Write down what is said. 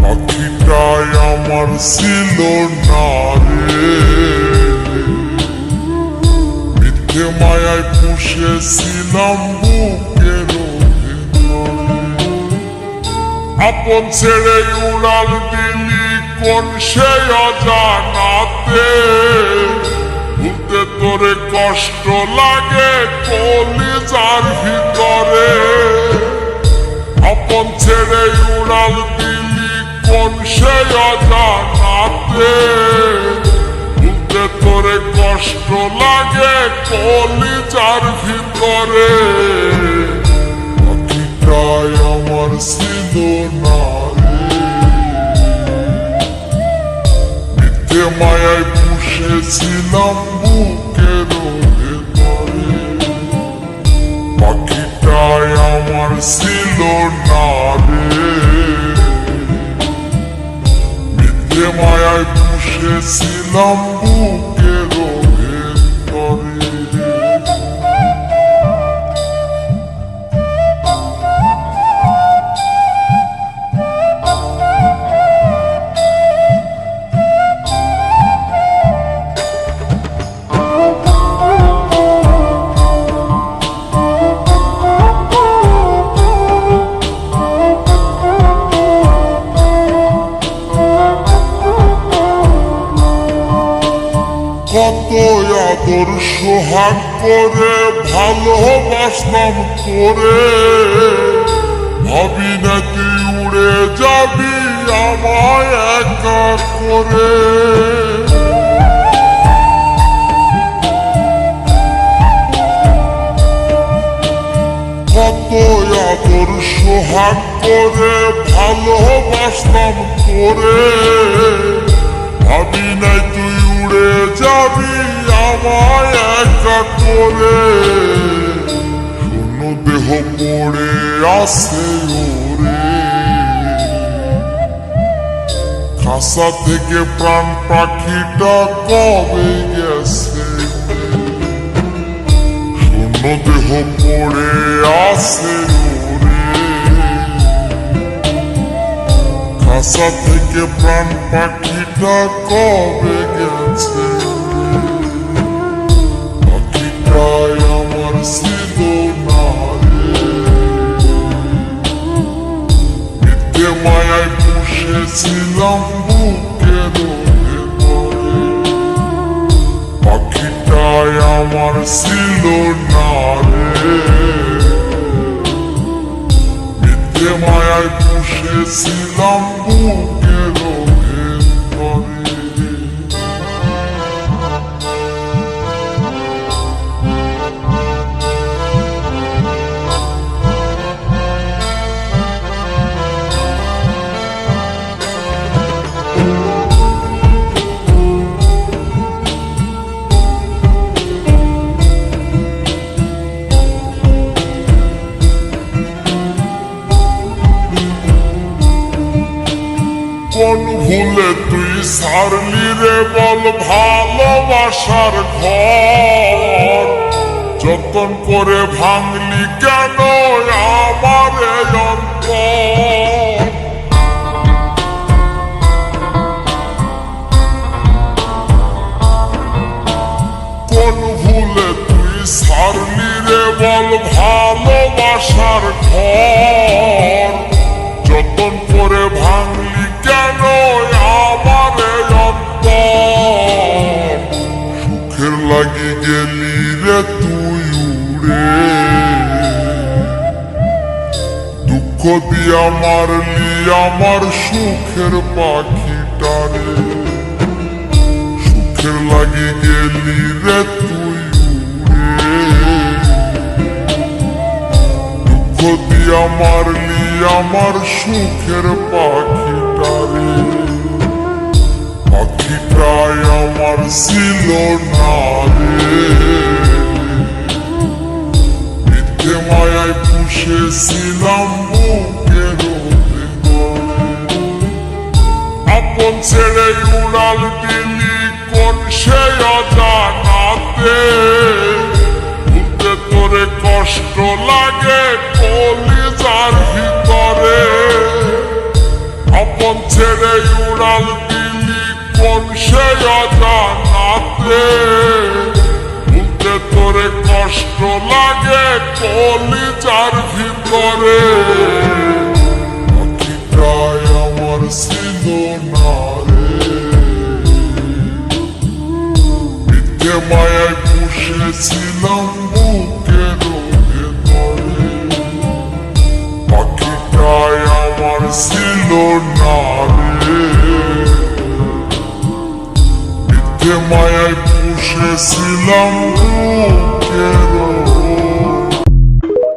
পাখিটাই আমার ছিল না রে, মিথ্যে মায়ায় পুষেছিলাম বুকের ভেতরে। আপন ছেড়ে উড়াল দিলি কোন সে অজানাতে, ভুলতে তোরে কষ্ট লাগে কলিজার ভিতরে। আপন ছেড়ে উড়াল দিলি কোন সে অজানাতে, ভুলতে তোরে কষ্ট লাগে কলিজার ভিতরে। পাখিটাই আমার ছিল না রে, মিথ্যে মায়ায় পুষেছিলাম বুকের ভেতরে। পাখিটাই আমার ছিল না রে, মিথ্যে মায়ায় পুষেছিলাম বুকের ভেতরে। কত আদর সোহাগ করে ভালোবাসলাম তোরে, ভাবি না তুই উড়ে যাবি আমায় একা করে। কত আদর সোহাগ করে ভালোবাসলাম তোরে, ভাবি নাই তুই উড়ে যাবি আমায় একা করে। শূন্য দেহ পড়ে আছে ওরে, খাসা থেকে প্রাণ পাখিটা কবে গেছে। শূন্য দেহ পড়ে আছে ওরে, খাসা থেকে প্রাণ পাখিটা কবে গেছে। পাখিটাই আমার ছিল না রে, মিথ্যে মায়ায় পুষেছিলাম বুকের ভেতরে। পাখিটাই আমার ছিল না রে, মিথ্যে মায়ায় পুষেছিলাম বুকের ভেতরে। কোন ভুলে তুই সারলি রে বল ভালোবাসার ঘর, যতন করে ভাঙলি কেন আমার অন্তর। কোন ভুলে তুই সারলি রে বল ভালোবাসার ঘর, যতন করে ভাঙলি কেন আমার অন্তর। সুখের লাগি গেলি রে তুই উড়ে, দুঃখ দিয়া মারলি আমার সুখের পাখিটারে। সুখের লাগি গেলি রে তুই উড়ে, দুঃখ দিয়া মারলি আমার সুখের পাখিটারে। পাখিটাই আমার ছিল না রে, মিথ্যে মায়ায় পুষেছিলাম বুকের ভেতরে। আপন ছেড়ে উড়াল দিলি কোন সে অজানাতে, ভুলতে তোরে কষ্ট লাগে কলিজার ভিতরে। আপন ছেড়ে উড়াল দিলি কোন সে অজানাতে, ভুলতে তোরে কষ্ট লাগে কলিজার ভিতরে। পাখিটাই আমার ছিল না রে, মিথ্যে মায়ায় পুষেছিলাম বুকের ভেতরে। পাখিটাই আমার ছিল না রে, মিথ্যে মায়ায় পুষেছিলাম বুকের